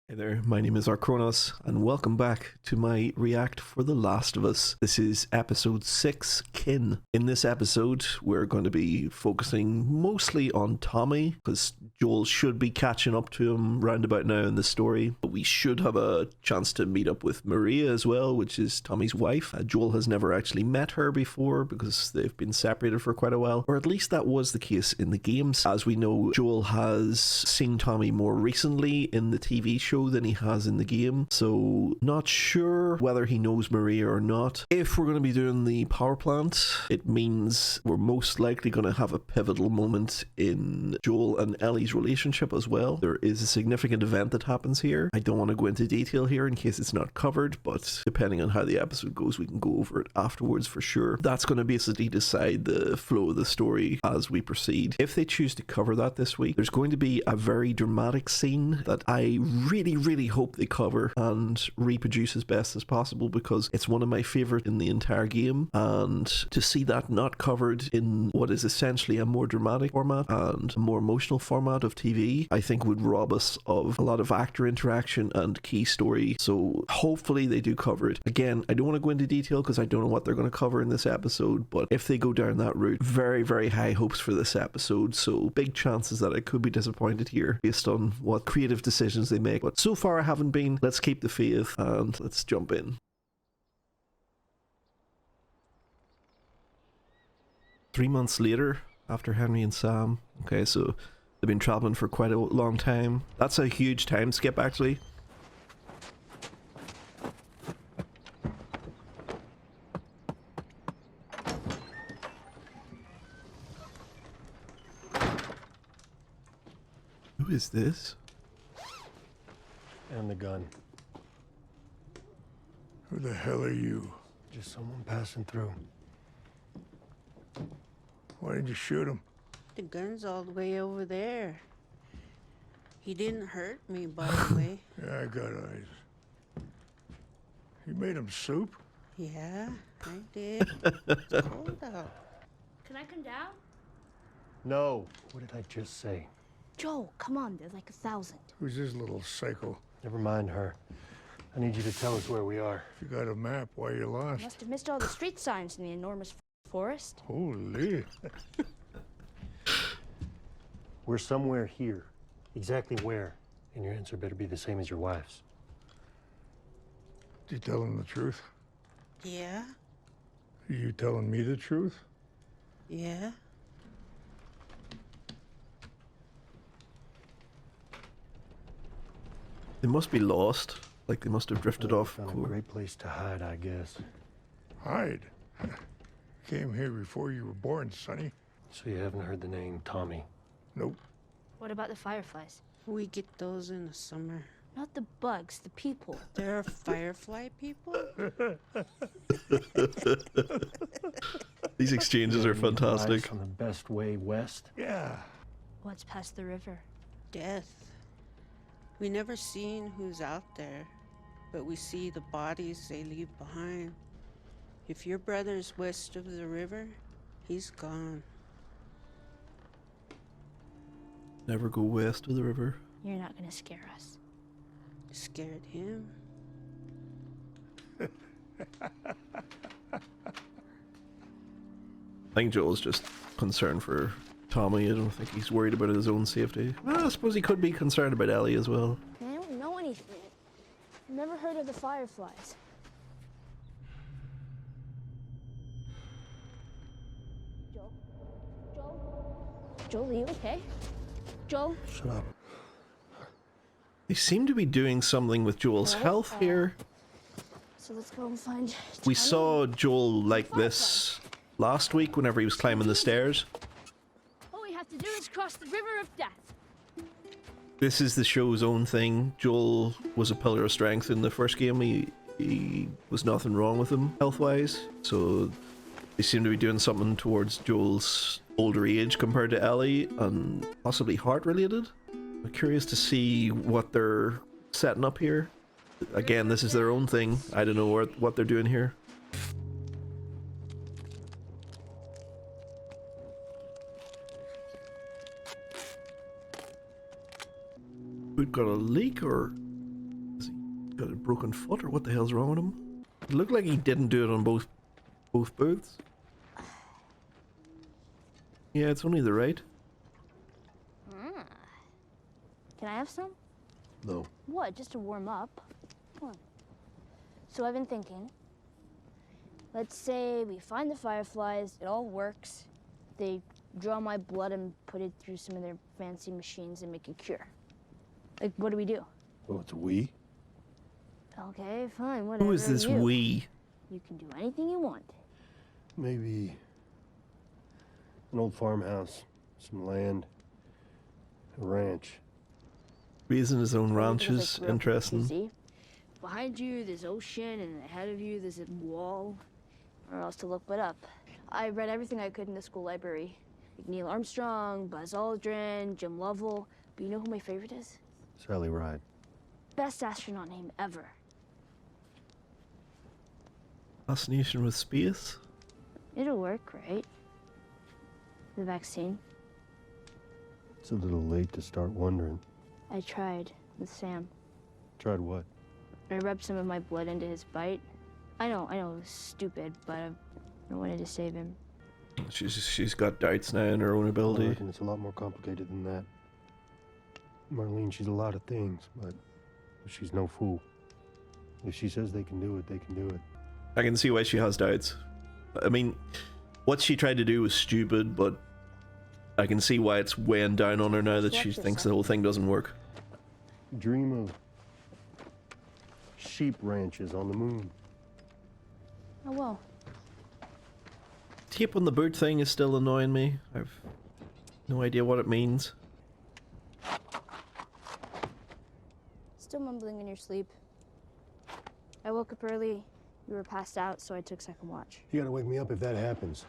Hey there, my name is Archronos, and welcome back to my react for The Last of Us. This is episode 6, Kin. In this episode, we're going to be focusing mostly on Tommy, because Joel should be catching up to him round about now in the story. But we should have a chance to meet up with Maria as well, which is Tommy's wife. Joel has never actually met her before, because they've been separated for quite a while, or at least that was the case in the games. As we know, Joel has seen Tommy more recently in the TV show than he has in the game, so not sure whether he knows Maria or not. If we're going to be doing the power plant, it means we're most likely going to have a pivotal moment in Joel and Ellie's relationship as well. There is a significant event that happens here. I don't want to go into detail here in case it's not covered, but depending on how the episode goes, we can go over it afterwards for sure. That's going to basically decide the flow of the story as we proceed. If they choose to cover that this week, there's going to be a very dramatic scene that I really hope they cover and reproduce as best as possible, because it's one of my favorite in the entire game, and to see that not covered in what is essentially a more dramatic format and a more emotional format of TV, I think would rob us of a lot of actor interaction and key story. So hopefully they do cover it. Again, I don't want to go into detail because I don't know what they're going to cover in this episode, but if they go down that route, very high hopes for this episode, so big chances that I could be disappointed here based on what creative decisions they make. But so far I haven't been. Let's keep the faith and let's jump in. 3 months later, after Henry and Sam. Okay, so they've been traveling for quite a long time. That's a huge time skip, actually. Who is this? And the gun. Who the hell are you? Just someone passing through. Why did you shoot him? The gun's all the way over there. He didn't hurt me, by the way. Yeah, I got eyes. You made him soup? Yeah, I did. It's cold out. Can I come down? No. What did I just say? Joe, come on, there's like 1,000. Who's this little psycho? Never mind her. I need you to tell us where we are. If you got a map, why you lost? Must have missed all the street signs in the enormous forest. Holy. We're somewhere here. Exactly where? And your answer better be the same as your wife's. Did you tell him the truth? Yeah, Are you telling me the truth? yeah. They must be lost. Like they must have drifted Well, off. found a great place to hide, I guess. Hide. Came here before you were born, Sonny. So you haven't heard the name Tommy? Nope. What about the fireflies? We get those in the summer. Not the bugs, the people. There are firefly people? These exchanges are fantastic. Advice on the best way west? Yeah. What's past the river? Death. We never seen who's out there, but we see the bodies they leave behind. If your brother's west of the river, he's gone. Never go west of the river. You're not gonna scare us. Scared him. I think Joel's just concerned for Tommy. I don't think he's worried about his own safety. Well, I suppose he could be concerned about Ellie as well. I don't know anything. I've never heard of the fireflies. Joel? Joel? Joel, are you okay? Joel? Shut up. They seem to be doing something with Joel's health here. So let's go and find We Tommy. saw Joel like this last week whenever he was climbing the stairs. All we have to do is cross the river of death. This is the show's own thing. Joel was a pillar of strength in the first game. He was nothing wrong with him health-wise. So they seem to be doing something towards Joel's older age compared to Ellie, and possibly heart-related. I'm curious to see what they're setting up here. Again, this is their own thing. I don't know what they're doing here. We've got a leak, or Got a broken foot, or what the hell's wrong with him? It looked like he didn't do it on both booths. Yeah, it's only the right. Can I have some? No. What? Just to warm up? Come on. So I've been thinking. Let's say we find the fireflies, it all works. They draw my blood and put it through some of their fancy machines and make a cure. Like, what do we do? Oh, it's we? Okay, fine, whatever. Who is this you. we? You can do anything you want. Maybe an old farmhouse, some land, a ranch. Raising his own ranch Because is I grew up, interesting. you see? Behind you, there's ocean, and ahead of you, there's a wall. Or else to look but up. I read everything I could in the school library. Like Neil Armstrong, Buzz Aldrin, Jim Lovell. But you know who my favorite is? Sally Ride. Best astronaut name ever. Fascination with space? It'll work, right? The vaccine. It's a little late to start wondering. I tried with Sam. Tried what? I rubbed some of my blood into his bite. I know, it was stupid, but I wanted to save him. She's got doubts now in her own I ability. reckon it's a lot more complicated than that. Marlene, she's a lot of things, but she's no fool. If she says they can do it, they can do it. I can see why she has doubts. I mean, what she tried to do was stupid, but I can see why it's weighing down on her now that she thinks the whole thing doesn't work. Dream of sheep ranches on the moon. Oh, well. Tape on the boot thing is still annoying me. I've no idea what it means. Still mumbling in your sleep. I woke up early. You were passed out, so I took second watch. You gotta wake me up if that happens.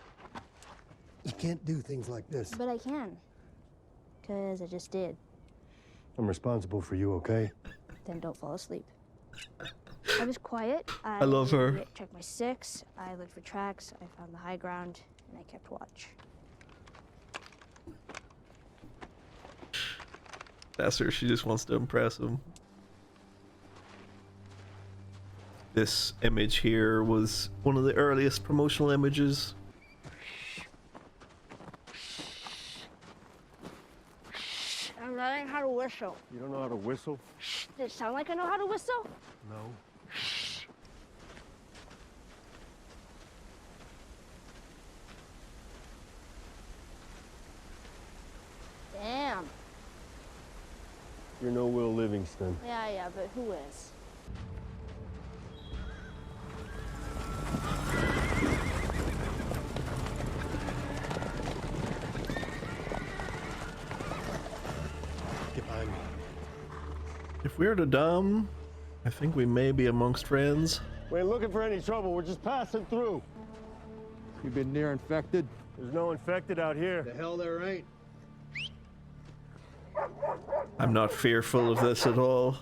You can't do things like this. But I can. 'Cause I just did. I'm responsible for you, okay? Then don't fall asleep. I was quiet. I love her. Checked my sticks. I looked for tracks. I found the high ground, and I kept watch. That's her. She just wants to impress him. This image here was one of the earliest promotional images. I'm learning how to whistle. You don't know how to whistle? Does it sound like I know how to whistle? No. Damn. You're no Will Livingston. Yeah, but who is? Get behind me. If we're the dumb, I think we may be amongst friends. We ain't looking for any trouble. We're just passing through. You been near infected? There's no infected out here. The hell there ain't. I'm not fearful of this at all.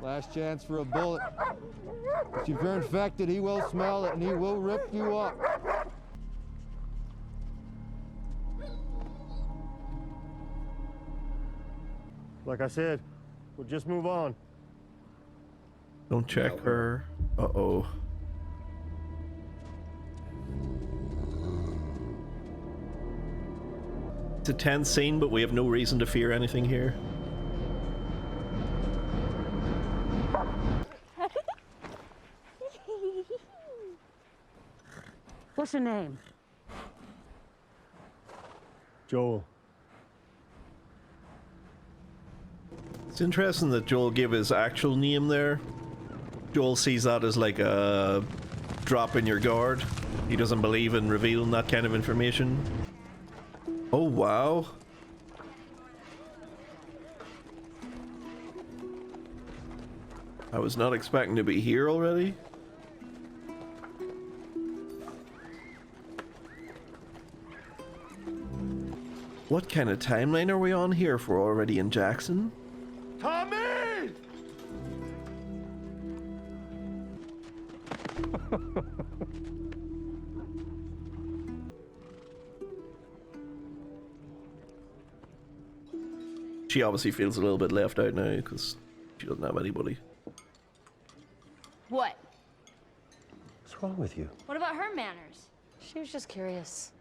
Last chance for a bullet. If you're infected, he will smell it and he will rip you up. Like I said, we'll just move on. Don't check her. Uh-oh. It's a tense scene, but we have no reason to fear anything here. What's her name? Joel. It's interesting that Joel gave his actual name there. Joel sees that as like a drop in your guard. He doesn't believe in revealing that kind of information. Oh, wow. I was not expecting to be here already. What kind of timeline are we on here if we're already in Jackson? Tommy! She obviously feels a little bit left out now because she doesn't have anybody. What? What's wrong with you? What about her manners? She was just curious.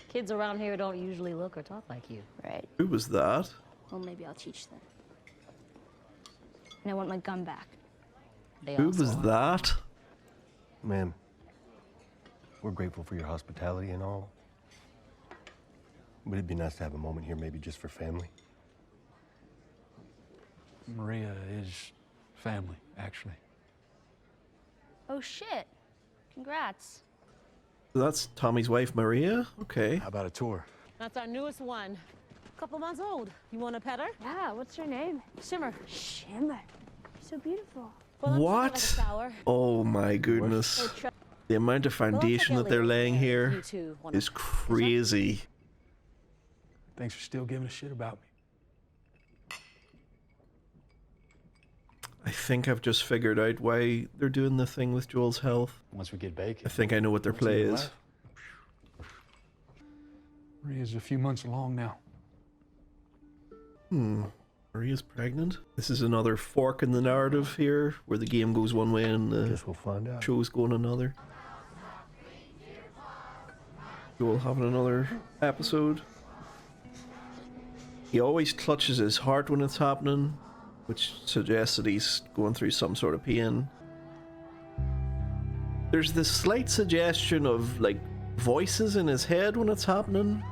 Kids around here don't usually look or talk like you. Right. Who was that? Well, maybe I'll teach them. And I want my gun back. They Who also was are. that? Ma'am, we're grateful for your hospitality and all. But it'd be nice to have a moment here, maybe just for family. Maria is family, actually. Oh, shit. Congrats. That's Tommy's wife, Maria? Okay. How about a tour? That's our newest one. A couple months old. You want to pet her? Yeah, what's her name? Shimmer. Shimmer. So beautiful. Well, I'm What? sure like a sour. Oh my goodness. The amount of foundation that they're laying here You two wanna- is crazy. Thanks for still giving a shit about me. I think I've just figured out why they're doing the thing with Joel's health. Once we get bacon. I think I know what their once we play get is. live. Maria's a few months along now. Maria's pregnant? This is another fork in the narrative here, where the game goes one way and the Guess we'll find out. show's going another. Joel having another episode. He always clutches his heart when it's happening, which suggests that he's going through some sort of pain. There's this slight suggestion of, like, voices in his head when it's happening.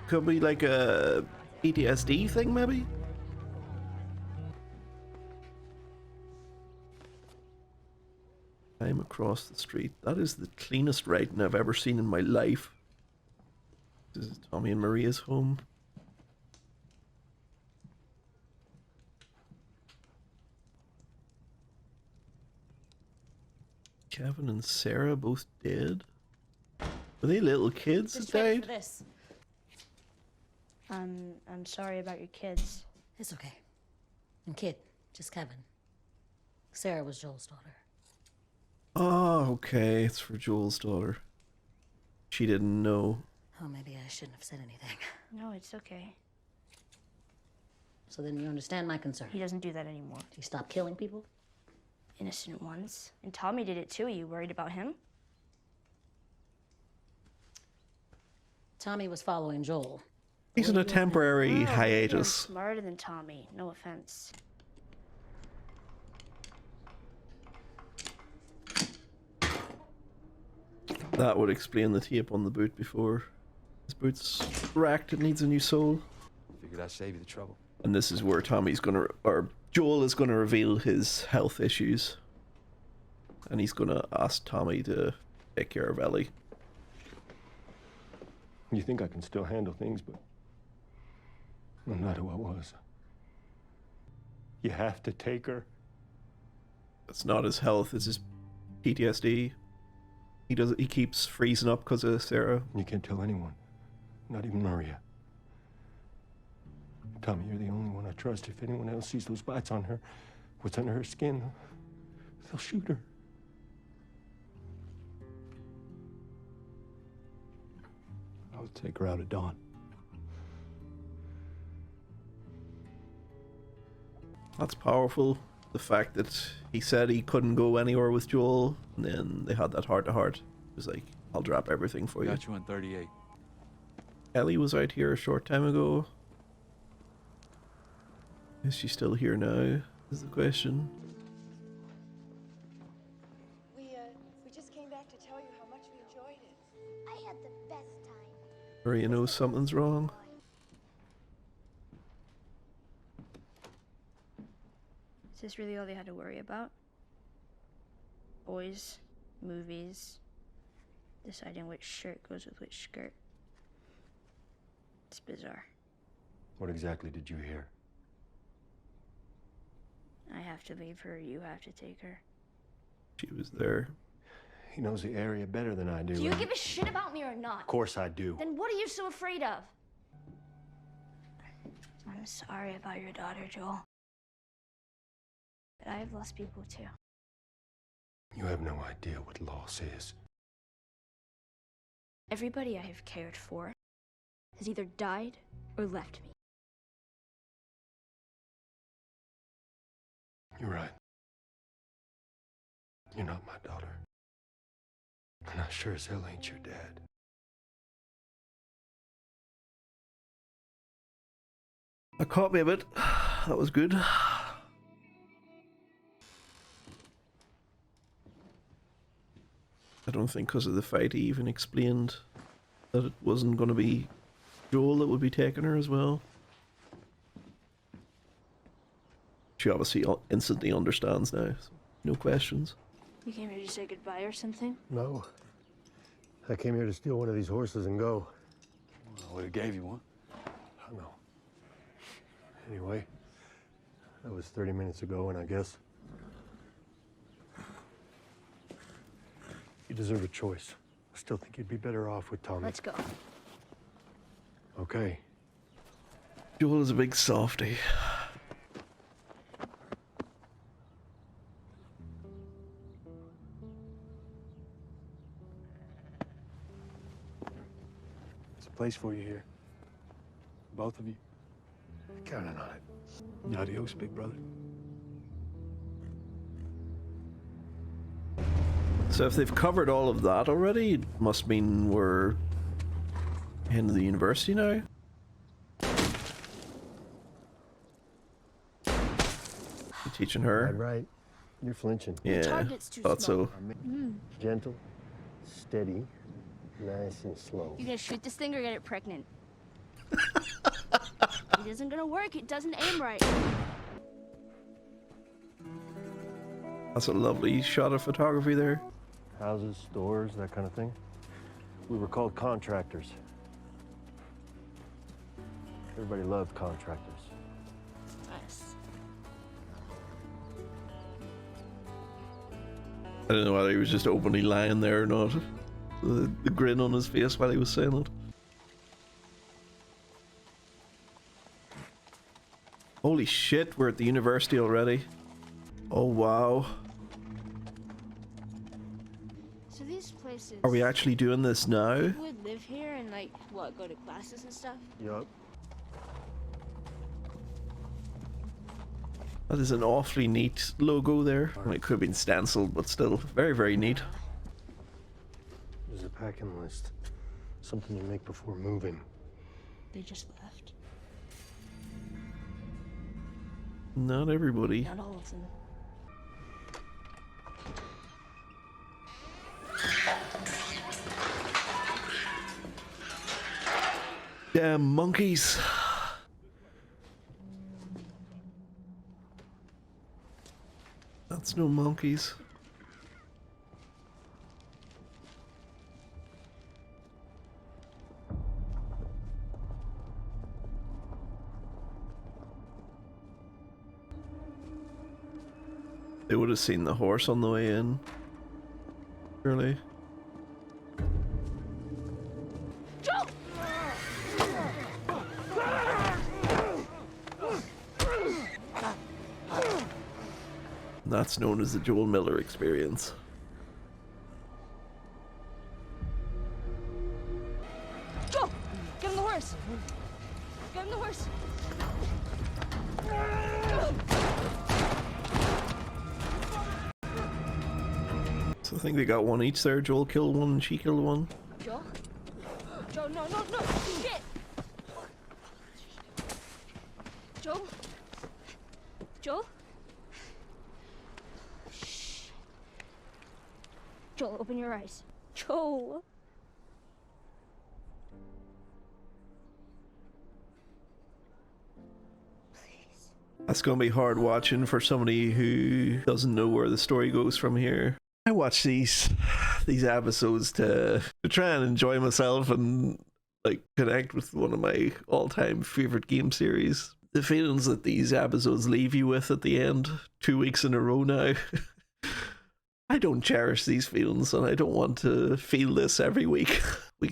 Could be like a PTSD thing, maybe? I'm across the street. That is the cleanest writing I've ever seen in my life. This is Tommy and Maria's home. Kevin and Sarah both dead? Were they little kids that Just ready died? for this. I'm sorry about your kids. It's okay. And kid, just Kevin. Sarah was Joel's daughter. Oh, okay. It's for Joel's daughter. She didn't know. Oh, maybe I shouldn't have said anything. No, it's okay. So then you understand my concern. He doesn't do that anymore. Do you stop killing people? Innocent ones. And Tommy did it too. Are you worried about him? Tommy was following Joel. He's in a temporary Wow, maybe I'm hiatus. smarter than Tommy. No offense. That would explain the tape on the boot before. His boot's cracked, it needs a new sole. Figured I'd save you the trouble. And this is where Tommy's gonna, or Joel is gonna reveal his health issues. And he's gonna ask Tommy to take care of Ellie. You think I can still handle things, but I'm not who I was. You have to take her. It's not his health, it's his PTSD. He keeps freezing up because of Sarah. You can't tell anyone, not even Maria. Tommy, you're the only one I trust. If anyone else sees those bites on her, what's under her skin, they'll shoot her. I'll take her out at dawn. That's powerful. The fact that he said he couldn't go anywhere with Joel, and then they had that heart-to-heart. It was like, I'll drop everything for you. Got you in 38. Ellie was out here a short time ago. Is she still here now, is the question. We just came back to tell you how much we enjoyed it. I had the best time. Maria knows something's wrong. Is this really all they had to worry about? Boys, movies, deciding which shirt goes with which skirt. It's bizarre. What exactly did you hear? I have to leave her, you have to take her. She was there. He knows the area better than I do. Do you and- give a shit about me or not? Of course I do. Then what are you so afraid of? I'm sorry about your daughter, Joel. But I've lost people too. You have no idea what loss is. Everybody I have cared for has either died or left me. You're right. You're not my daughter. And I sure as hell ain't your dad. That caught me a bit. That was good. I don't think because of the fight he even explained that it wasn't going to be Joel that would be taking her as well. She obviously instantly understands now, so no questions. You came here to say goodbye or something? No. I came here to steal one of these horses and go. Well, I would have gave you one. I know. Anyway, that was 30 minutes ago, and I guess you deserve a choice. I still think you'd be better off with Tommy. Let's go. Okay. Joel is a big softy. There's a place for you here. Both of you. Counting on it. Adios, big brother. So if they've covered all of that already, it must mean we're into the university now. You're teaching her. Right. You're flinching. Yeah, target's too thought small. so. Gentle, steady, nice and slow. You gonna shoot this thing or get it pregnant? It isn't gonna work. It doesn't aim right. That's a lovely shot of photography there. Houses, stores, that kind of thing. We were called contractors. Everybody loved contractors. Nice. I don't know whether he was just openly lying there or not. The grin on his face while he was saying it. Holy shit, we're at the university already. Oh wow. So these places. Are we actually doing this now? You would live here and like what? Go to classes and stuff. Yup. That is an awfully neat logo there. Well, it could have been stenciled, but still very, very neat. There's a packing list. Something you make before moving. They just left. Not everybody. Not all of them. Damn monkeys. That's no monkeys. They would have seen the horse on the way in. Surely. Joe! That's known as the Joel Miller experience. Joe! Get him the horse! Get him the horse! So I think they got one each there. Joel killed one and she killed one. Joe? Joe, no, no, no! Shit! Joe? Joe? Shh. Joel, open your eyes. Joe! Please. That's gonna be hard watching for somebody who doesn't know where the story goes from here. I watch these episodes to try and enjoy myself and like connect with one of my all-time favorite game series. The feelings that these episodes leave you with at the end, 2 weeks in a row now. I don't cherish these feelings, and I don't want to feel this every week.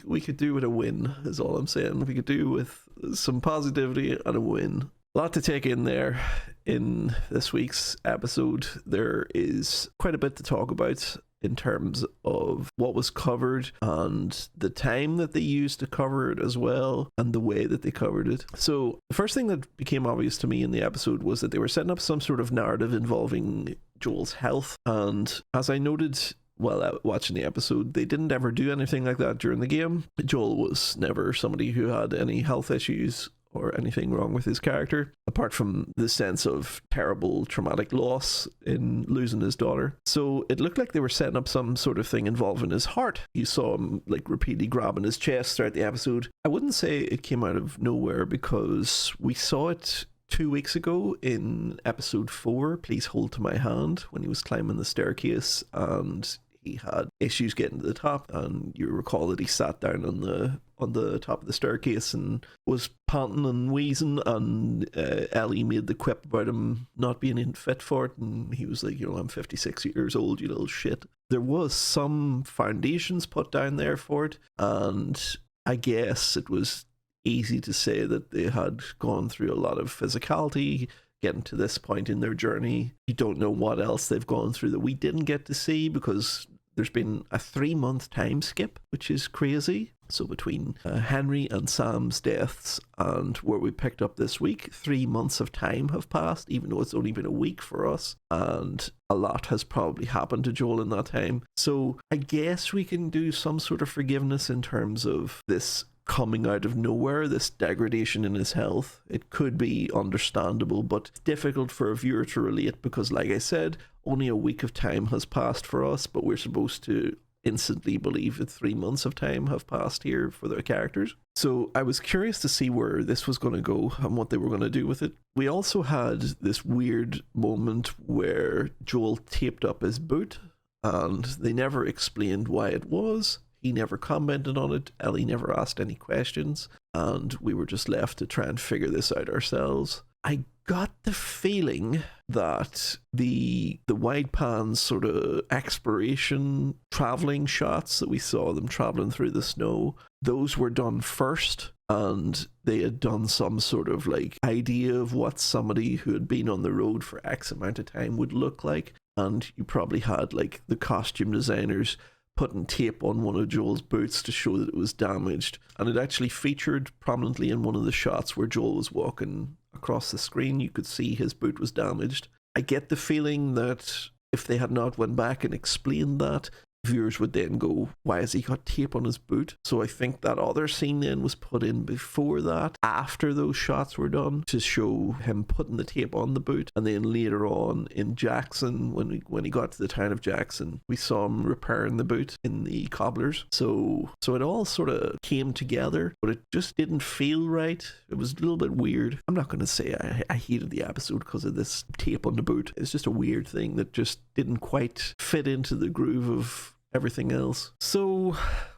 We could do with a win, is all I'm saying. We could do with some positivity and a win. A lot to take in there in this week's episode. There is quite a bit to talk about in terms of what was covered and the time that they used to cover it as well, and the way that they covered it. So the first thing that became obvious to me in the episode was that they were setting up some sort of narrative involving Joel's health. And as I noted while watching the episode, they didn't ever do anything like that during the game. Joel was never somebody who had any health issues or anything wrong with his character, apart from the sense of terrible traumatic loss in losing his daughter. So it looked like they were setting up some sort of thing involving his heart. You saw him like repeatedly grabbing his chest throughout the episode. I wouldn't say it came out of nowhere, because we saw it 2 weeks ago in episode 4, Please Hold to My Hand, when he was climbing the staircase and he had issues getting to the top, and you recall that he sat down on the top of the staircase and was panting and wheezing, and Ellie made the quip about him not being fit for it, and he was like, I'm 56 years old, you little shit. There was some foundations put down there for it, and I guess it was easy to say that they had gone through a lot of physicality getting to this point in their journey. You don't know what else they've gone through that we didn't get to see, because there's been a 3-month time skip, which is crazy. So between Henry and Sam's deaths and where we picked up this week, 3 months of time have passed, even though it's only been a week for us. And a lot has probably happened to Joel in that time. So I guess we can do some sort of forgiveness in terms of this coming out of nowhere, this degradation in his health. It could be understandable, but difficult for a viewer to relate, because like I said, only a week of time has passed for us, but we're supposed to instantly believe that 3 months of time have passed here for their characters. So I was curious to see where this was going to go and what they were going to do with it. We also had this weird moment where Joel taped up his boot, and they never explained why it was. He never commented on it. Ellie never asked any questions, and we were just left to try and figure this out ourselves. I got the feeling that the wide pan sort of exploration traveling shots that we saw them traveling through the snow, those were done first, and they had done some sort of like idea of what somebody who had been on the road for X amount of time would look like. And you probably had like the costume designers putting tape on one of Joel's boots to show that it was damaged, and it actually featured prominently in one of the shots where Joel was walking across the screen. You could see his boot was damaged. I get the feeling that if they had not went back and explained that, viewers would then go, why has he got tape on his boot? So I think that other scene then was put in before that, after those shots were done, to show him putting the tape on the boot. And then later on in Jackson, when he got to the town of Jackson, we saw him repairing the boot in the cobblers. So it all sort of came together, but it just didn't feel right. It was a little bit weird. I'm not going to say I hated the episode because of this tape on the boot. It's just a weird thing that just didn't quite fit into the groove of everything else. So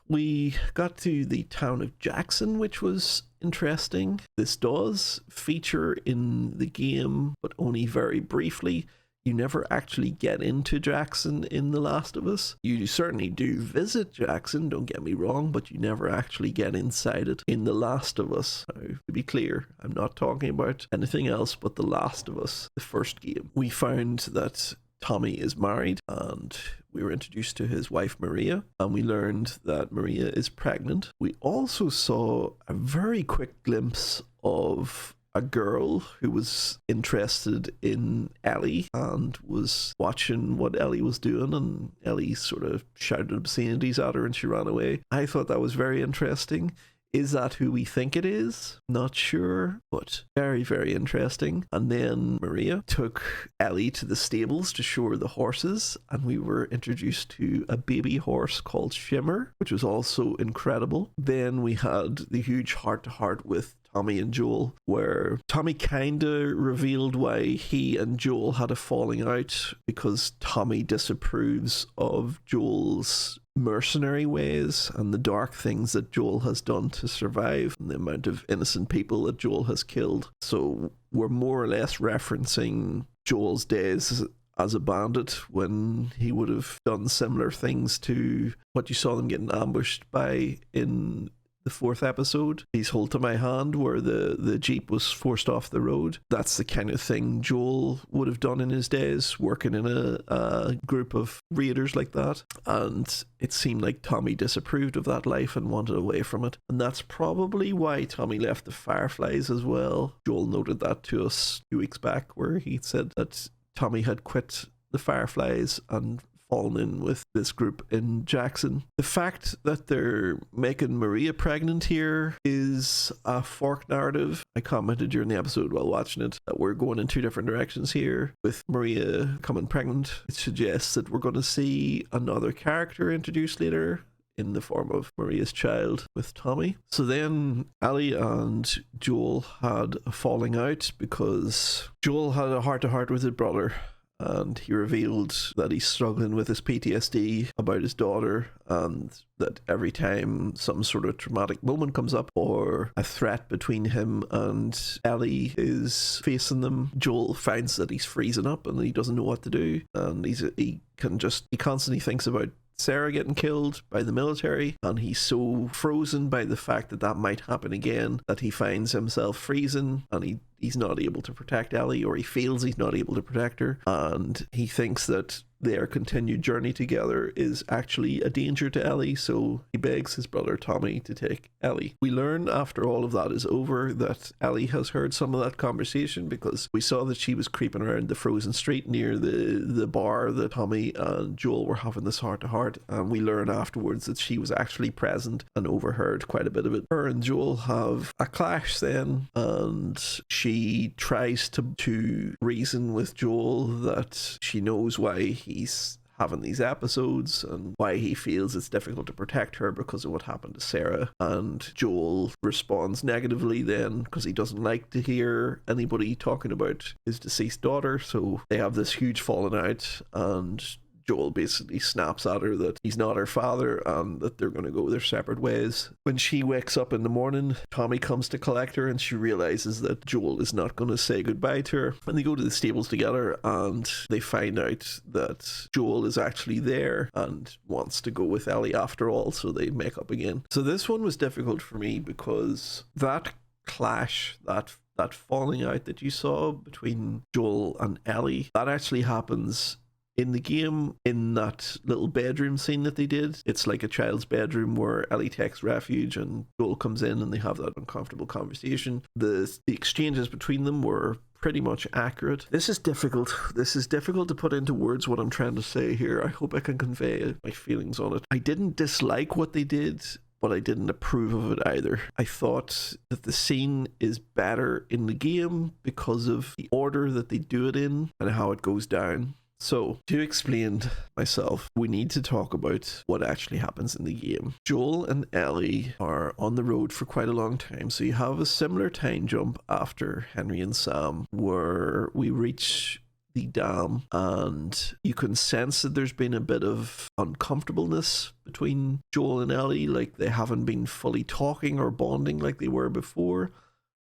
we got to the town of Jackson, which was interesting. This does feature in the game, but only very briefly. You never actually get into Jackson in The Last of Us. You certainly do visit Jackson, don't get me wrong, but you never actually get inside it in The Last of Us. Now, to be clear, I'm not talking about anything else but The Last of Us, the first game. We found that Tommy is married, and we were introduced to his wife Maria, and we learned that Maria is pregnant. We also saw a very quick glimpse of a girl who was interested in Ellie and was watching what Ellie was doing, and Ellie sort of shouted obscenities at her and she ran away. I thought that was very interesting. Is that who we think it is? Not sure, but very, very interesting. And then Maria took Ellie to the stables to show her the horses, and we were introduced to a baby horse called Shimmer, which was also incredible. Then we had the huge heart-to-heart with Tommy and Joel, where Tommy kinda revealed why he and Joel had a falling out, because Tommy disapproves of Joel's mercenary ways and the dark things that Joel has done to survive, and the amount of innocent people that Joel has killed. So we're more or less referencing Joel's days as a bandit, when he would have done similar things to what you saw them getting ambushed by in the 4th episode, Please Hold to My Hand, where the jeep was forced off the road. That's the kind of thing Joel would have done in his days, working in a group of raiders like that. And it seemed like Tommy disapproved of that life and wanted away from it. And that's probably why Tommy left the Fireflies as well. Joel noted that to us a few weeks back, where he said that Tommy had quit the Fireflies and fallen in with this group in Jackson. The fact that they're making Maria pregnant here is a forked narrative. I commented during the episode while watching it that we're going in two different directions here. With Maria coming pregnant, it suggests that we're going to see another character introduced later in the form of Maria's child with Tommy. So then Ellie and Joel had a falling out because Joel had a heart-to-heart with his brother, and he revealed that he's struggling with his PTSD about his daughter, and that every time some sort of traumatic moment comes up or a threat between him and Ellie is facing them, Joel finds that he's freezing up and he doesn't know what to do, and he constantly thinks about Sarah getting killed by the military, and he's so frozen by the fact that that might happen again that he finds himself freezing, and he's not able to protect Ellie, or he feels he's not able to protect her, and he thinks that their continued journey together is actually a danger to Ellie, so he begs his brother Tommy to take Ellie. We learn after all of that is over that Ellie has heard some of that conversation, because we saw that she was creeping around the frozen street near the bar that Tommy and Joel were having this heart-to-heart, and we learn afterwards that she was actually present and overheard quite a bit of it. Her and Joel have a clash then, and she tries to reason with Joel that she knows why he's having these episodes and why he feels it's difficult to protect her because of what happened to Sarah. And Joel responds negatively then because he doesn't like to hear anybody talking about his deceased daughter. So they have this huge falling out, and Joel basically snaps at her that he's not her father and that they're going to go their separate ways. When she wakes up in the morning, Tommy comes to collect her, and she realizes that Joel is not going to say goodbye to her. And they go to the stables together, and they find out that Joel is actually there and wants to go with Ellie after all, so they make up again. So this one was difficult for me because that clash, that falling out that you saw between Joel and Ellie, that actually happens in the game, in that little bedroom scene that they did. It's like a child's bedroom where Ellie takes refuge and Joel comes in and they have that uncomfortable conversation. The exchanges between them were pretty much accurate. This is difficult to put into words what I'm trying to say here. I hope I can convey my feelings on it. I didn't dislike what they did, but I didn't approve of it either. I thought that the scene is better in the game because of the order that they do it in and how it goes down. So, to explain myself, we need to talk about what actually happens in the game. Joel and Ellie are on the road for quite a long time, so you have a similar time jump after Henry and Sam, where we reach the dam, and you can sense that there's been a bit of uncomfortableness between Joel and Ellie, like they haven't been fully talking or bonding like they were before,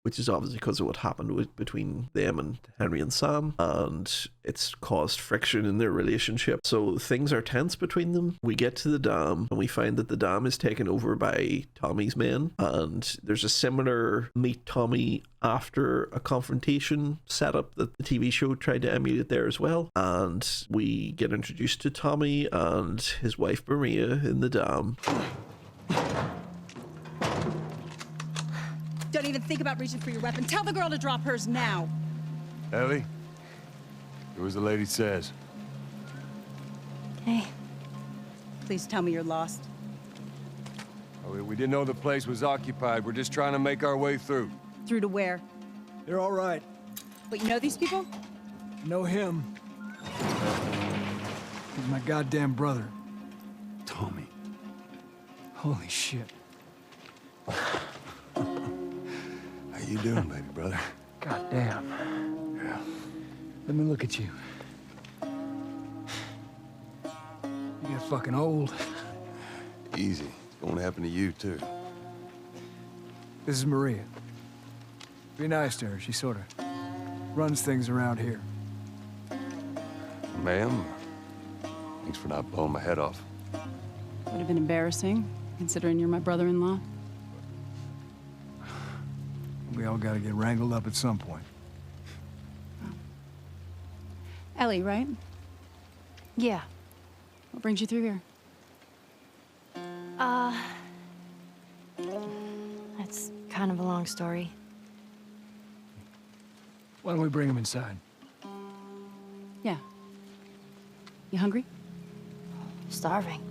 which is obviously because of what happened between them and Henry and Sam, and it's caused friction in their relationship. So things are tense between them. We get to the dam, and we find that the dam is taken over by Tommy's men, and there's a similar meet Tommy after a confrontation setup that the TV show tried to emulate there as well. And we get introduced to Tommy and his wife Maria in the dam. Don't even think about reaching for your weapon. Tell the girl to drop hers now. Ellie, do as the lady says. Hey. Please tell me you're lost. Oh, we didn't know the place was occupied. We're just trying to make our way through. Through to where? They're all right. But you know these people? Know him. He's my goddamn brother. Tommy. Holy shit. How you doing, baby brother? Goddamn. Yeah. Let me look at you. You get fucking old. Easy. It's going to happen to you, too. This is Maria. Be nice to her. She sort of runs things around here. Ma'am, thanks for not blowing my head off. Would have been embarrassing, considering you're my brother-in-law. We all gotta get wrangled up at some point. Ellie, right? Yeah. What brings you through here? That's kind of a long story. Why don't we bring him inside? Yeah. You hungry? Starving.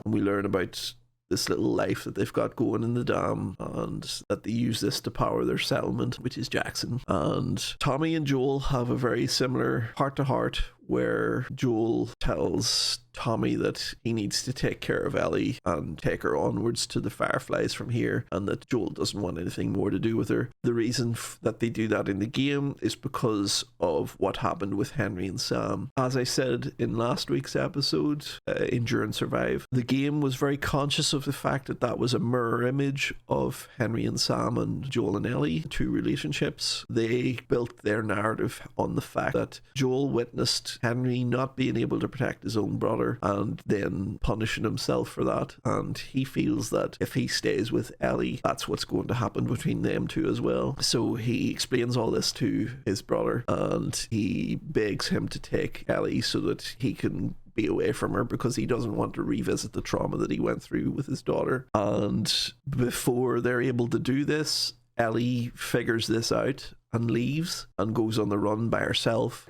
We learn about this little life that they've got going in the dam, and that they use this to power their settlement, which is Jackson. And Tommy and Joel have a very similar heart-to-heart, where Joel tells Tommy that he needs to take care of Ellie and take her onwards to the Fireflies from here, and that Joel doesn't want anything more to do with her. The reason that they do that in the game is because of what happened with Henry and Sam. As I said in last week's episode, Endure and Survive, the game was very conscious of the fact that that was a mirror image of Henry and Sam and Joel and Ellie, two relationships. They built their narrative on the fact that Joel witnessed Henry not being able to protect his own brother and then punishing himself for that, and he feels that if he stays with Ellie, that's what's going to happen between them two as well. So he explains all this to his brother, and he begs him to take Ellie so that he can be away from her, because he doesn't want to revisit the trauma that he went through with his daughter. And before they're able to do this, Ellie figures this out and leaves and goes on the run by herself.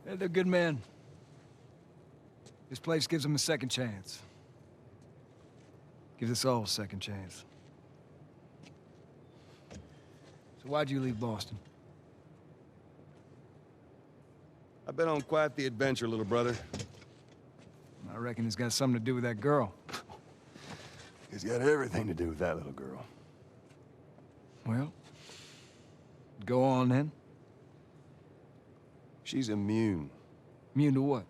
Hey, they're good men. This place gives them a second chance. Gives us all a second chance. So why'd you leave Boston? I've been on quite the adventure, little brother. I reckon it's got something to do with that girl. It's got everything to do with that little girl. Well, go on then. She's immune. Immune to what?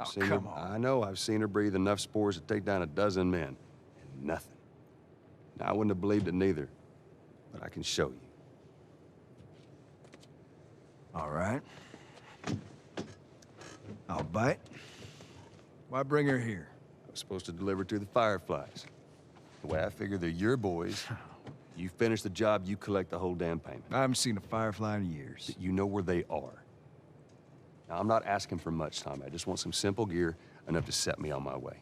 I've seen her, I know, I've seen her breathe enough spores to take down a dozen men. And nothing. Now, I wouldn't have believed it neither, but I can show you. All right. I'll bite. Why bring her here? I was supposed to deliver to the Fireflies. The way I figure they're your boys. You finish the job, you collect the whole damn payment. I haven't seen a Firefly in years. You know where they are. Now, I'm not asking for much, Tommy. I just want some simple gear, enough to set me on my way.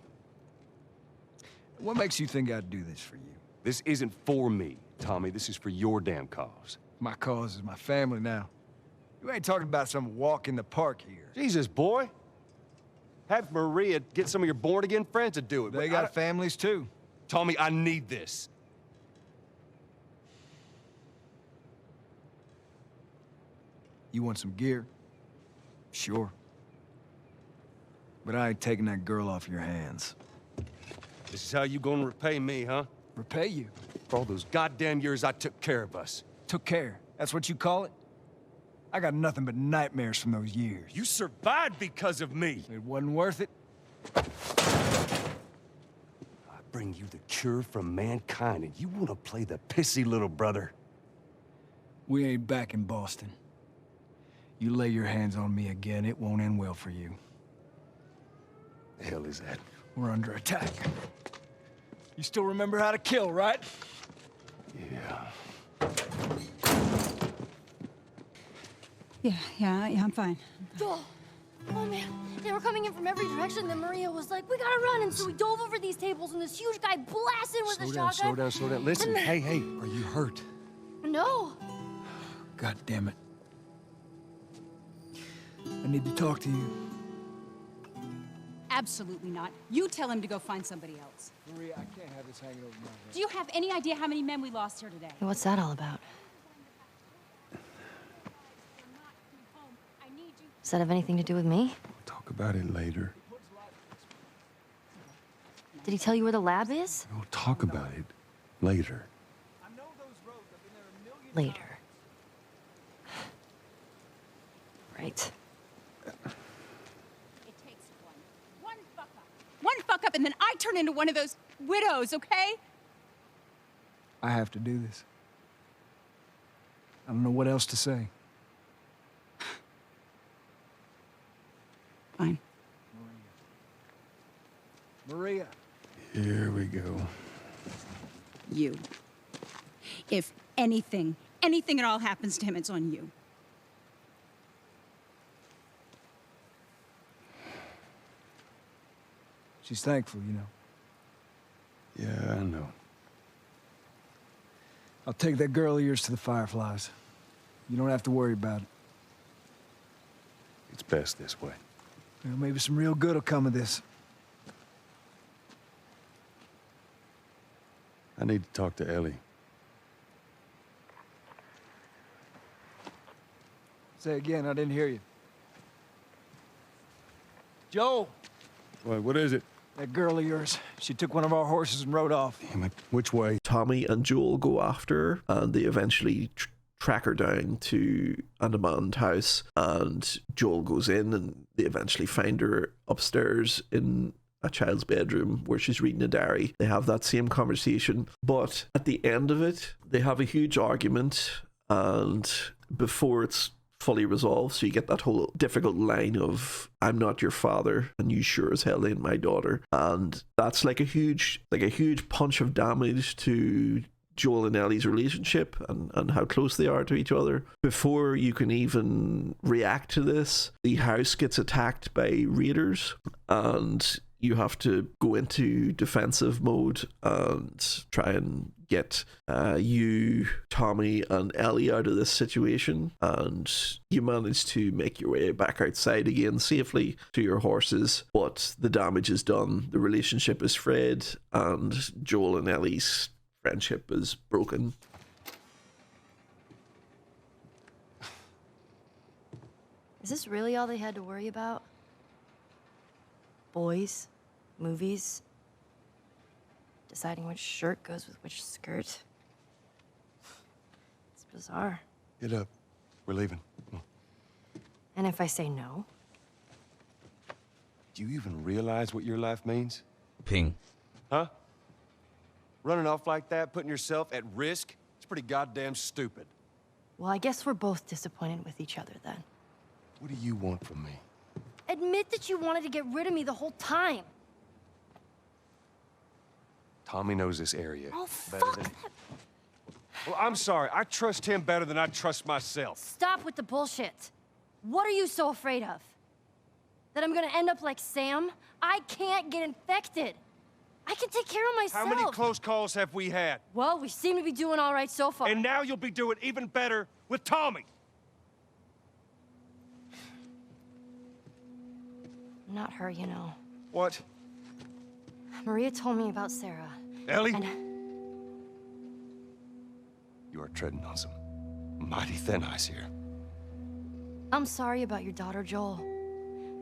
What makes you think I'd do this for you? This isn't for me, Tommy. This is for your damn cause. My cause is my family now. You ain't talking about some walk in the park here. Jesus, boy. Have Maria get some of your born-again friends to do it. They got families, too. Tommy, I need this. You want some gear? Sure. But I ain't taking that girl off your hands. This is how you gonna repay me, huh? Repay you? For all those goddamn years I took care of us. Took care? That's what you call it? I got nothing but nightmares from those years. You survived because of me. It wasn't worth it. I bring you the cure from mankind, and you wanna play the pissy little brother. We ain't back in Boston. You lay your hands on me again, it won't end well for you. The hell is that? We're under attack. You still remember how to kill, right? Yeah. Yeah, I'm fine. Joel! Oh man, they were coming in from every direction. Then Maria was like, "We gotta run!" And so we dove over these tables, and this huge guy blasted with a shotgun. Slow down. Listen, hey, are you hurt? No. God damn it. I need to talk to you. Absolutely not. You tell him to go find somebody else. Maria, I can't have this hanging over my head. Do you have any idea how many men we lost here today? What's that all about? Does that have anything to do with me? We'll talk about it later. Did he tell you where the lab is? We'll talk about it later. Later. Right. It takes one fuck up. One fuck up, and then I turn into one of those widows, okay? I have to do this. I don't know what else to say. Fine. Maria. Here we go. You. If anything at all happens to him, it's on you. She's thankful, you know. Yeah, I know. I'll take that girl of yours to the Fireflies. You don't have to worry about it. It's best this way. Well, maybe some real good will come of this. I need to talk to Ellie. Say again, I didn't hear you. Joe! What is it? That girl of yours. She took one of our horses and rode off. Damn it. Which way? Tommy and Joel go after her, and they eventually track her down to an abandoned house, and Joel goes in, and they eventually find her upstairs in a child's bedroom where she's reading a diary. They have that same conversation, but at the end of it, they have a huge argument, and before it's fully resolved, so you get that whole difficult line of "I'm not your father and you sure as hell ain't my daughter," and that's like a huge punch of damage to Joel and Ellie's relationship and how close they are to each other. Before you can even react to this, the house gets attacked by raiders, and you have to go into defensive mode and try and get you, Tommy, and Ellie out of this situation. And you manage to make your way back outside again safely to your horses, but the damage is done. The relationship is frayed, and Joel and Ellie's friendship is broken. Is this really all they had to worry about? Boys, movies, deciding which shirt goes with which skirt. It's bizarre. Get up. We're leaving. And if I say no? Do you even realize what your life means? Ping. Huh? Running off like that, putting yourself at risk? It's pretty goddamn stupid. Well, I guess we're both disappointed with each other then. What do you want from me? Admit that you wanted to get rid of me the whole time. Tommy knows this area Oh, better fuck than... that. Well, I'm sorry. I trust him better than I trust myself. Stop with the bullshit. What are you so afraid of? That I'm gonna end up like Sam? I can't get infected. I can take care of myself. How many close calls have we had? Well, we seem to be doing all right so far. And now you'll be doing even better with Tommy. Not her, you know. What? Maria told me about Sarah. Ellie? And You are treading on some mighty thin ice here. I'm sorry about your daughter, Joel.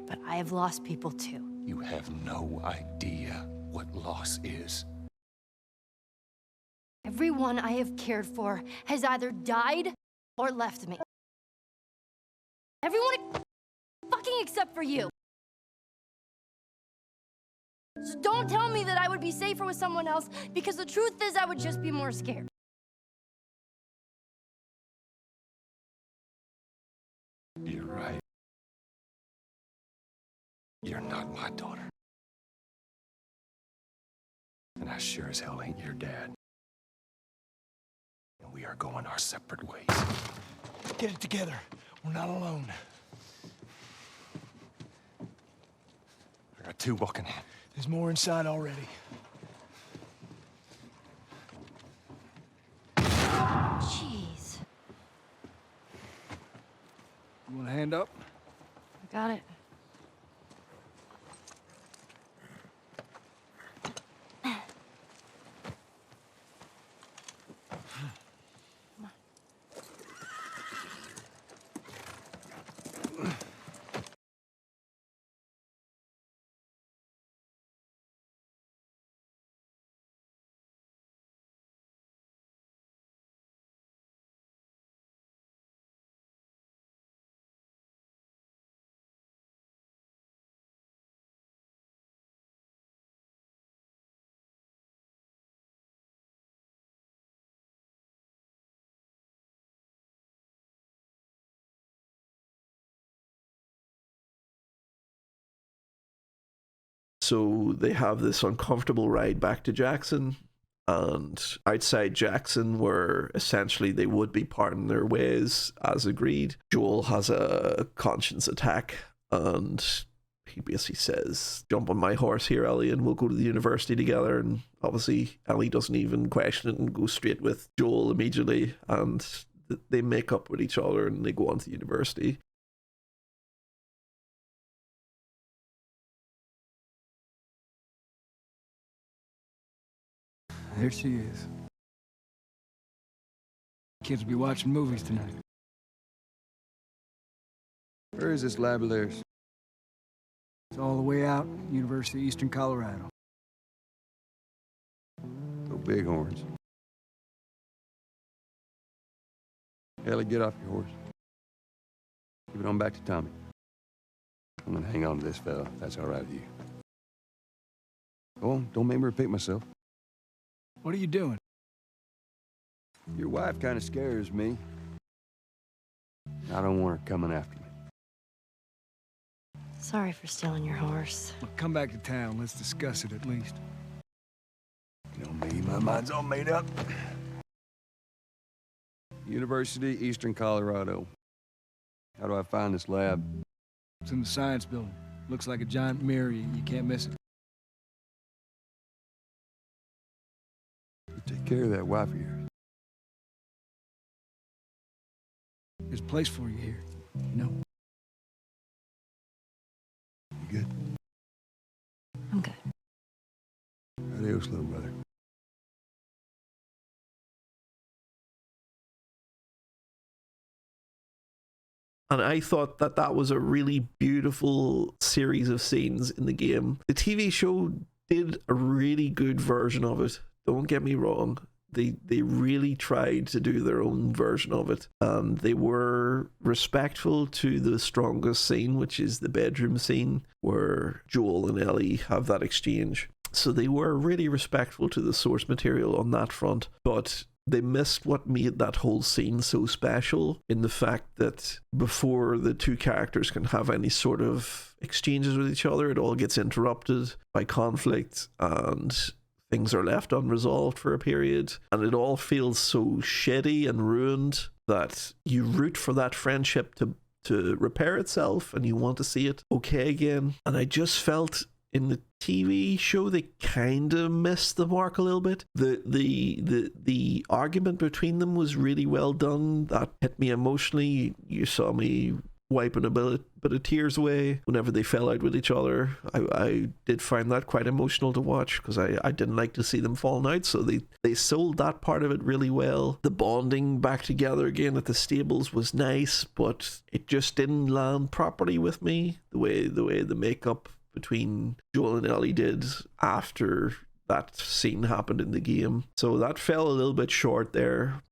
But I have lost people too. You have no idea what loss is. Everyone I have cared for has either died or left me. Everyone fucking except for you. So don't tell me that I would be safer with someone else, because the truth is I would just be more scared. You're right. You're not my daughter. And I sure as hell ain't your dad. And we are going our separate ways. Get it together. We're not alone. I got two walking in. There's more inside already. Jeez. You want a hand up? I got it. So they have this uncomfortable ride back to Jackson, and outside Jackson, where essentially they would be parting their ways as agreed, Joel has a conscience attack, and he basically says, jump on my horse here, Ellie, and we'll go to the university together. And obviously Ellie doesn't even question it and goes straight with Joel immediately, and they make up with each other and they go on to the university. There she is. Kids will be watching movies tonight. Where is this lab of theirs? It's all the way out, University of Eastern Colorado. Go Bighorns. Ellie, get off your horse. Give it on back to Tommy. I'm gonna hang on to this fella, if that's all right with you. Go on, don't make me repeat myself. What are you doing? Your wife kind of scares me. I don't want her coming after me. Sorry for stealing your horse. Look, come back to town. Let's discuss it at least. You know me, my mind's all made up. University, Eastern Colorado. How do I find this lab? It's in the science building. Looks like a giant mirror. You can't miss it. You take care of that wife of yours. There's a place for you here, you know? You good? I'm good. Adios, little brother. And I thought that that was a really beautiful series of scenes in the game. The TV show did a really good version of it. Don't get me wrong. They really tried to do their own version of it. And they were respectful to the strongest scene, which is the bedroom scene where Joel and Ellie have that exchange. So they were really respectful to the source material on that front. But they missed what made that whole scene so special in the fact that before the two characters can have any sort of exchanges with each other, it all gets interrupted by conflict and things are left unresolved for a period, and it all feels so shitty and ruined that you root for that friendship to repair itself and you want to see it okay again. And I just felt in the TV show they kind of missed the mark a little bit. The argument between them was really well done. That hit me emotionally. You saw me wiping a bit of tears away whenever they fell out with each other. I did find that quite emotional to watch because I didn't like to see them falling out, so they sold that part of it really well. The bonding back together again at the stables was nice, but it just didn't land properly with me the way the makeup between Joel and Ellie did after that scene happened in the game. So that fell a little bit short there.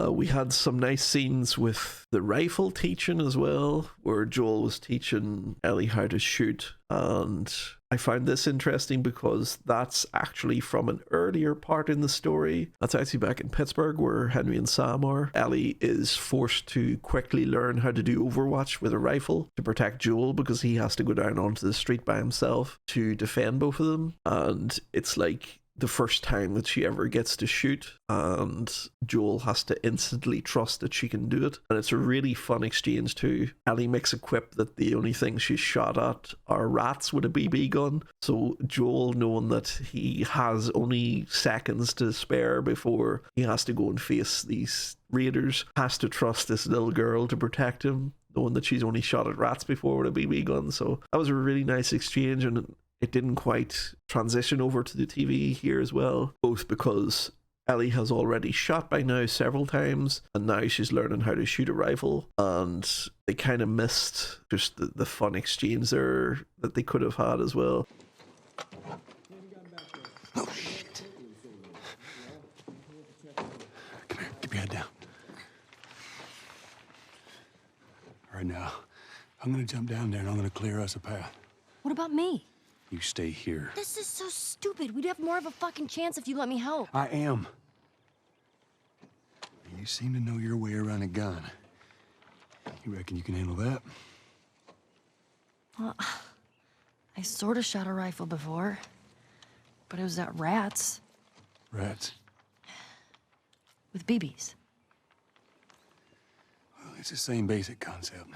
We had some nice scenes with the rifle teaching as well, where Joel was teaching Ellie how to shoot. And I find this interesting because that's actually from an earlier part in the story. That's actually back in Pittsburgh where Henry and Sam are. Ellie is forced to quickly learn how to do Overwatch with a rifle to protect Joel because he has to go down onto the street by himself to defend both of them. And it's like the first time that she ever gets to shoot, and Joel has to instantly trust that she can do it. And it's a really fun exchange too. Ellie makes a quip that the only thing she's shot at are rats with a BB gun. So Joel, knowing that he has only seconds to spare before he has to go and face these raiders, has to trust this little girl to protect him, knowing that she's only shot at rats before with a BB gun. So that was a really nice exchange, and it didn't quite transition over to the TV here as well, both because Ellie has already shot by now several times, and now she's learning how to shoot a rifle, and they kind of missed just the fun exchange there that they could have had as well. Oh, shit. Come here, keep your head down. All right, now, I'm gonna jump down there and I'm gonna clear us a path. What about me? You stay here. This is so stupid. We'd have more of a fucking chance if you let me help. I am. You seem to know your way around a gun. You reckon you can handle that? Well, I sort of shot a rifle before, but it was at rats. Rats? With BBs. Well, it's the same basic concept.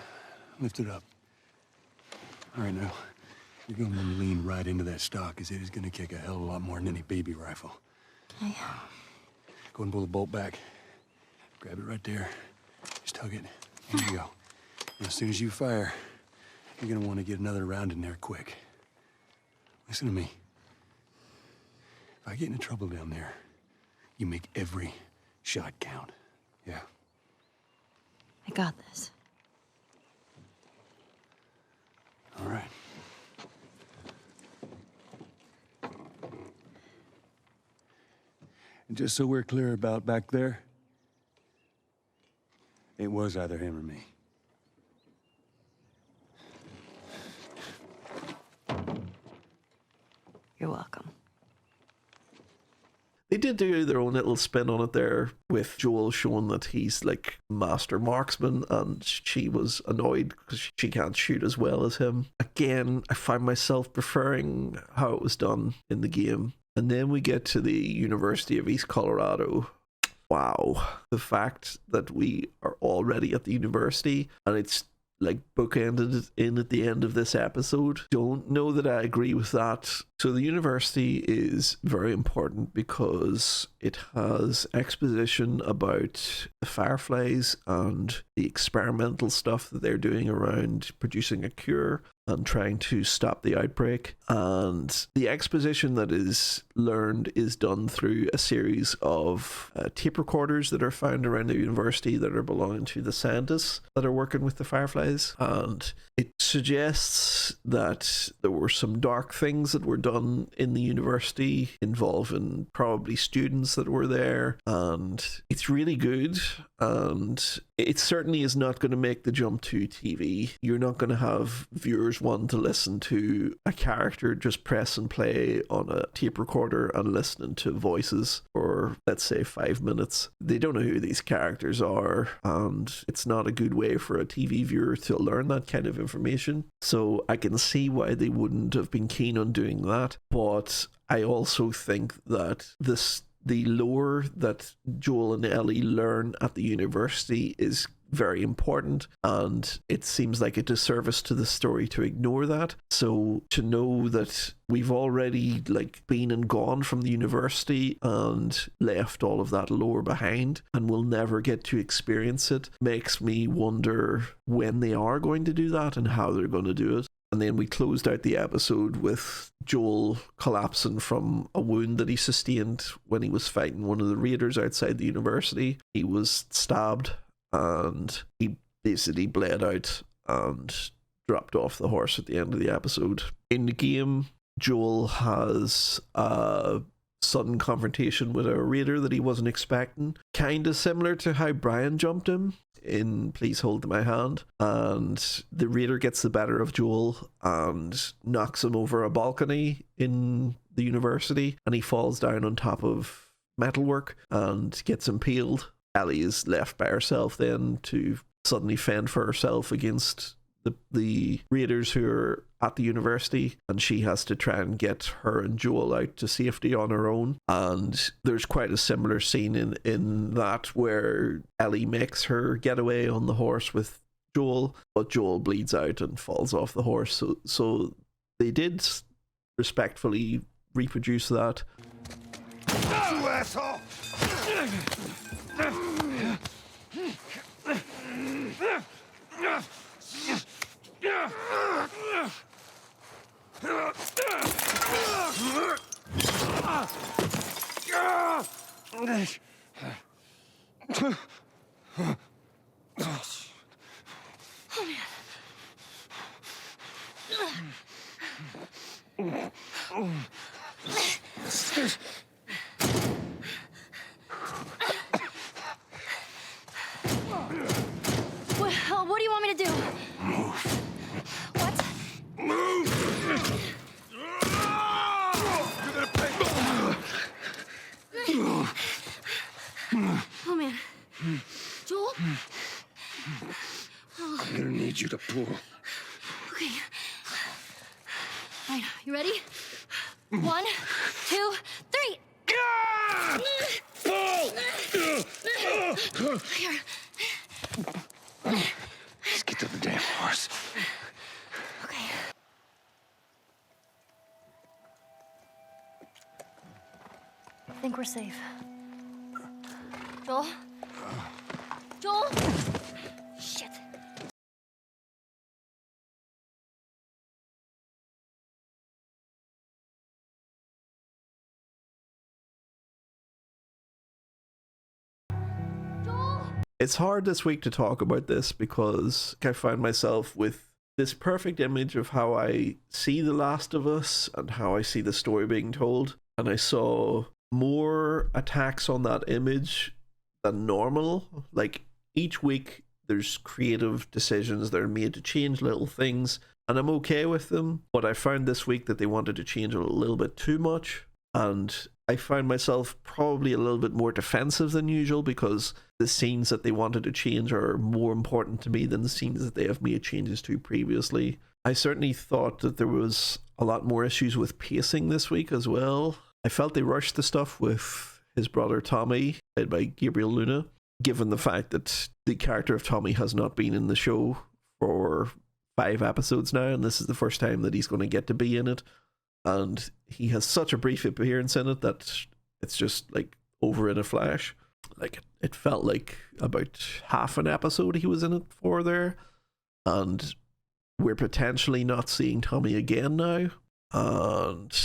Lift it up. All right, now. You're gonna want to lean right into that stock, because it is gonna kick a hell of a lot more than any baby rifle. Okay. Go and pull the bolt back. Grab it right there. Just tug it. There you go. And as soon as you fire, you're gonna want to get another round in there quick. Listen to me. If I get into trouble down there, you make every shot count. Yeah? I got this. All right. And just so we're clear about back there, it was either him or me. You're welcome. They did do their own little spin on it there, with Joel showing that he's like master marksman, and she was annoyed because she can't shoot as well as him. Again, I find myself preferring how it was done in the game. And then we get to the University of East Colorado. Wow. The fact that we are already at the university and it's like bookended in at the end of this episode. Don't know that I agree with that. So the university is very important because it has exposition about the fireflies and the experimental stuff that they're doing around producing a cure and trying to stop the outbreak. And the exposition that is learned is done through a series of tape recorders that are found around the university that are belonging to the scientists that are working with the fireflies. And it suggests that there were some dark things that were done in the university involving probably students that were there. And it's really good. And it certainly is not going to make the jump to TV. You're not going to have viewers want to listen to a character just press and play on a tape recorder and listening to voices for, let's say, 5 minutes. They don't know who these characters are, and it's not a good way for a TV viewer to learn that kind of information. So I can see why they wouldn't have been keen on doing that. But I also think that the lore that Joel and Ellie learn at the university is very important, and it seems like a disservice to the story to ignore that. So to know that we've already like been and gone from the university and left all of that lore behind and will never get to experience it makes me wonder when they are going to do that and how they're going to do it. And then we closed out the episode with Joel collapsing from a wound that he sustained when he was fighting one of the raiders outside the university. He was stabbed and he basically bled out and dropped off the horse at the end of the episode. In the game, Joel has a sudden confrontation with a raider that he wasn't expecting, kind of similar to how Brian jumped him in Please Hold My Hand, and the raider gets the better of Joel and knocks him over a balcony in the university, and he falls down on top of metalwork and gets impaled. Ellie is left by herself then to suddenly fend for herself against the raiders who are at the university, and she has to try and get her and Joel out to safety on her own. And there's quite a similar scene in that where Ellie makes her getaway on the horse with Joel, but Joel bleeds out and falls off the horse. So they did respectfully reproduce that. You asshole! What do you want me to do? Move. What? Move! You're gonna pay. Oh, man. Joel? I'm gonna need you to pull. Okay. All right, you ready? 1, 2, 3. Pull! Here. Let's get to the damn horse. Okay. we're safe. Joel? Joel? Shit. It's hard this week to talk about this because I find myself with this perfect image of how I see The Last of Us and how I see the story being told, and I saw more attacks on that image than normal. Like, each week there's creative decisions that are made to change little things, and I'm okay with them, but I found this week that they wanted to change a little bit too much, and I found myself probably a little bit more defensive than usual because the scenes that they wanted to change are more important to me than the scenes that they have made changes to previously. I certainly thought that there was a lot more issues with pacing this week as well. I felt they rushed the stuff with his brother Tommy, played by Gabriel Luna, given the fact that the character of Tommy has not been in the show for 5 episodes now, and this is the first time that he's going to get to be in it. And he has such a brief appearance in it that it's just like over in a flash. Like, it felt like about half an episode he was in it for there, and we're potentially not seeing Tommy again now. And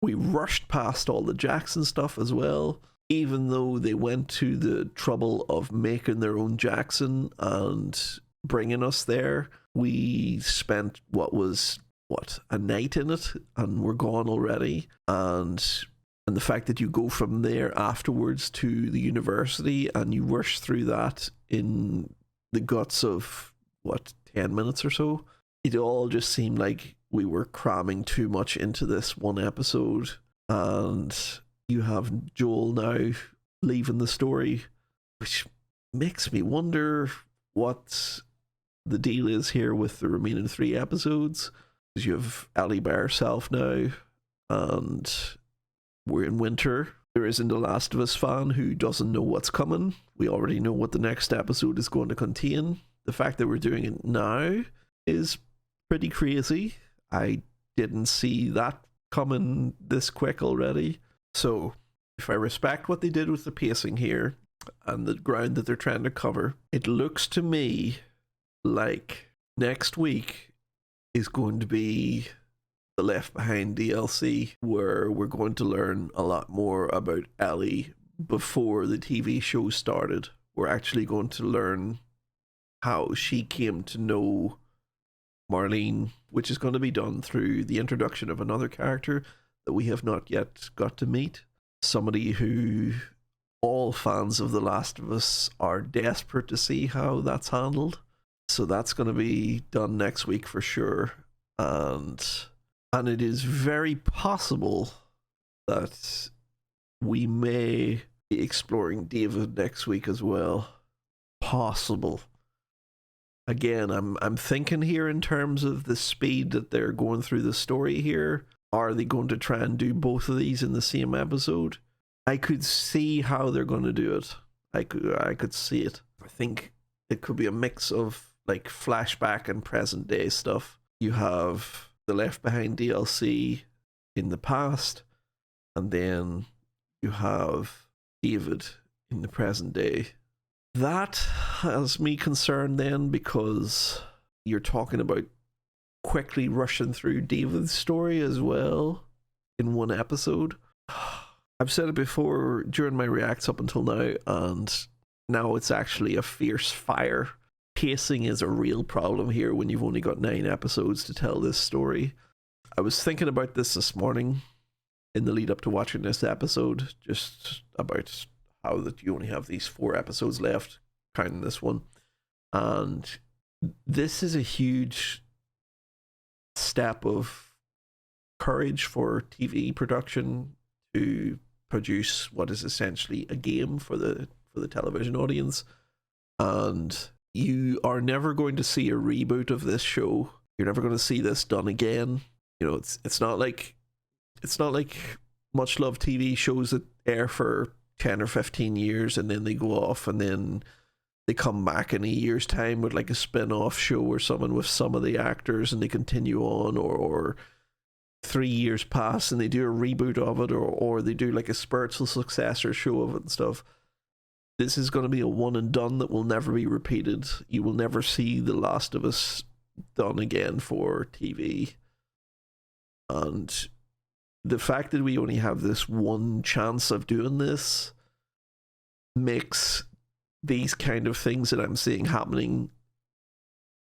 we rushed past all the Jackson stuff as well, even though they went to the trouble of making their own Jackson and bringing us there. We spent a night in it, and we're gone already. And the fact that you go from there afterwards to the university and you rush through that in the guts of 10 minutes or so, it all just seemed like we were cramming too much into this one episode. And you have Joel now leaving the story, which makes me wonder what the deal is here with the remaining 3 episodes. Because you have Ellie by herself now, and we're in winter. There isn't a Last of Us fan who doesn't know what's coming. We already know what the next episode is going to contain. The fact that we're doing it now is pretty crazy. I didn't see that coming this quick already. So, if I respect what they did with the pacing here and the ground that they're trying to cover, it looks to me like next week is going to be the Left Behind DLC, where we're going to learn a lot more about Ellie before the TV show started. We're actually going to learn how she came to know Marlene, which is going to be done through the introduction of another character that we have not yet got to meet. Somebody who all fans of The Last of Us are desperate to see how that's handled. So that's going to be done next week for sure. And it is very possible that we may be exploring David next week as well. Possible. Again, I'm thinking here in terms of the speed that they're going through the story here. Are they going to try and do both of these in the same episode? I could see how they're going to do it. I could see it. I think it could be a mix of like flashback and present day stuff. You have the Left Behind DLC in the past, and then you have David in the present day. That has me concerned then, because you're talking about quickly rushing through David's story as well in one episode. I've said it before during my reacts up until now, and now it's actually a fierce fire. Pacing is a real problem here when you've only got 9 episodes to tell this story. I was thinking about this morning in the lead up to watching this episode, just about how that you only have these 4 episodes left, counting this one. And this is a huge step of courage for TV production to produce what is essentially a game for the television audience. And you are never going to see a reboot of this show. You're never going to see this done again. You know, it's not like much loved TV shows that air for 10 or 15 years and then they go off and then they come back in a year's time with like a spin-off show or something with some of the actors and they continue on, or 3 years pass and they do a reboot of it, or they do like a spiritual successor show of it and stuff. This is going to be a one and done that will never be repeated. You will never see The Last of Us done again for TV. And the fact that we only have this one chance of doing this makes these kind of things that I'm seeing happening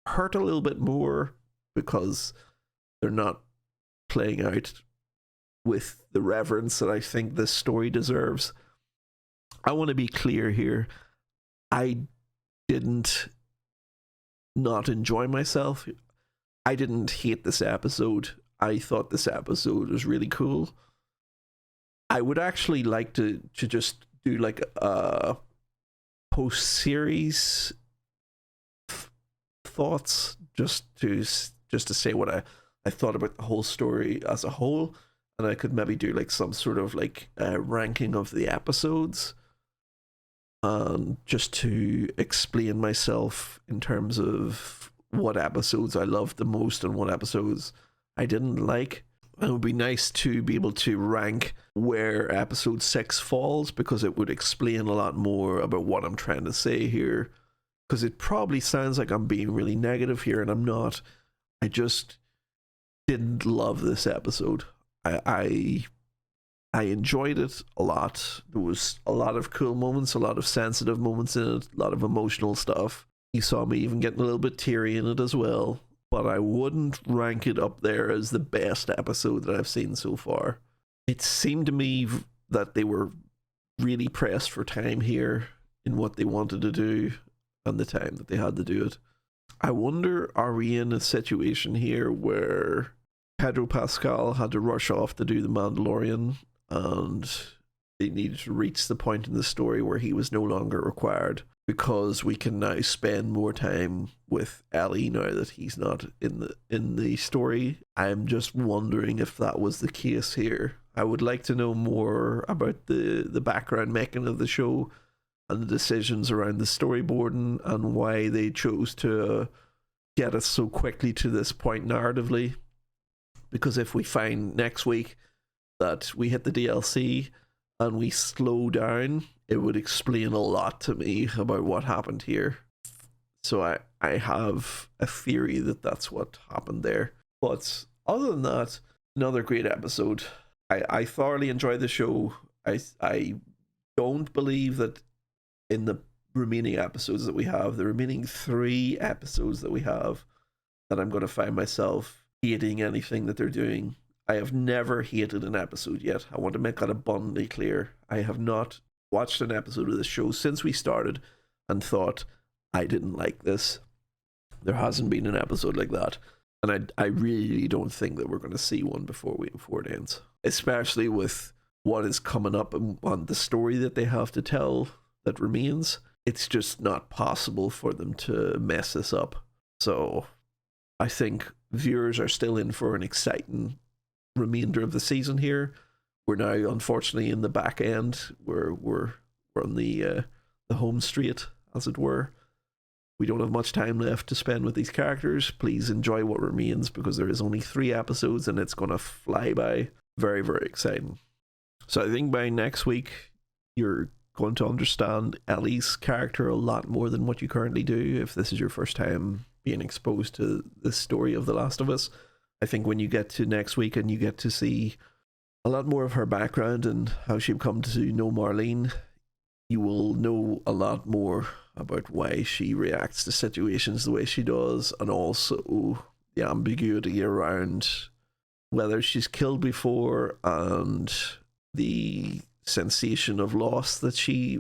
hurt a little bit more, because they're not playing out with the reverence that I think this story deserves. I want to be clear here. I didn't not enjoy myself. I didn't hate this episode. I thought this episode was really cool. I would actually like to just do like a post-series thoughts, just to say what I thought about the whole story as a whole, and I could maybe do like some sort of like ranking of the episodes, just to explain myself in terms of what episodes I loved the most and what episodes I didn't like. It would be nice to be able to rank where episode 6 falls, because it would explain a lot more about what I'm trying to say here. Because it probably sounds like I'm being really negative here, and I'm not. I just didn't love this episode. I enjoyed it a lot. There was a lot of cool moments, a lot of sensitive moments in it, a lot of emotional stuff. You saw me even getting a little bit teary in it as well. But I wouldn't rank it up there as the best episode that I've seen so far. It seemed to me that they were really pressed for time here in what they wanted to do and the time that they had to do it. I wonder, are we in a situation here where Pedro Pascal had to rush off to do The Mandalorian, and they needed to reach the point in the story where he was no longer required, because we can now spend more time with Ellie now that he's not in the story? I'm just wondering if that was the case here. I would like to know more about the background making of the show and the decisions around the storyboarding and why they chose to get us so quickly to this point narratively. Because if we find next week that we hit the DLC and we slow down, it would explain a lot to me about what happened here. So I have a theory that that's what happened there. But other than that, another great episode. I thoroughly enjoyed the show. I don't believe that in the remaining episodes that we have, the remaining 3 episodes that we have, that I'm going to find myself hating anything that they're doing. I have never hated an episode yet. I want to make that abundantly clear. I have not watched an episode of this show since we started and thought, I didn't like this. There hasn't been an episode like that. And I really don't think that we're going to see one before it ends. Especially with what is coming up on the story that they have to tell that remains. It's just not possible for them to mess this up. So I think viewers are still in for an exciting remainder of the season here. We're now unfortunately in the back end. We're on the home straight, as it were. We don't have much time left to spend with these characters. Please enjoy what remains, because there is only 3 episodes and it's going to fly by. Very, very exciting. So I think by next week you're going to understand Ellie's character a lot more than what you currently do if this is your first time being exposed to the story of The Last of Us. I think when you get to next week and you get to see a lot more of her background and how she come to know Marlene, you will know a lot more about why she reacts to situations the way she does, and also the ambiguity around whether she's killed before and the sensation of loss that she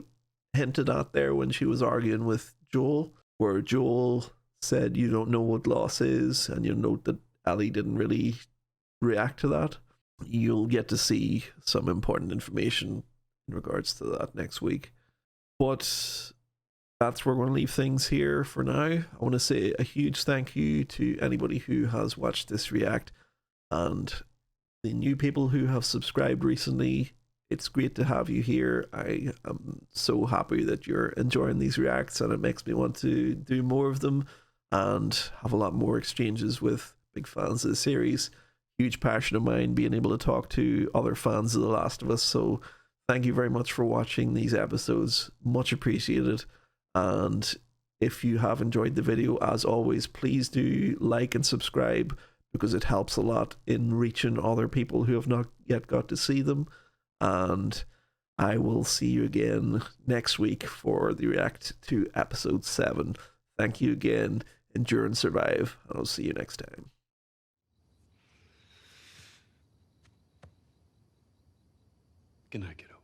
hinted at there when she was arguing with Joel, where Joel said you don't know what loss is, and you'll note that Ellie didn't really react to that. You'll get to see some important information in regards to that next week. But that's where we're going to leave things here for now. I want to say a huge thank you to anybody who has watched this react, and the new people who have subscribed recently. It's great to have you here. I am so happy that you're enjoying these reacts, and it makes me want to do more of them and have a lot more exchanges with big fans of the series. huge passion of mine being able to talk to other fans of The Last of Us. So thank you very much for watching these episodes. Much appreciated. And if you have enjoyed the video, as always, please do like and subscribe, because it helps a lot in reaching other people who have not yet got to see them. And I will see you again next week for the react to episode 7. Thank you again. Endure and survive. And I'll see you next time. Good night, kiddo.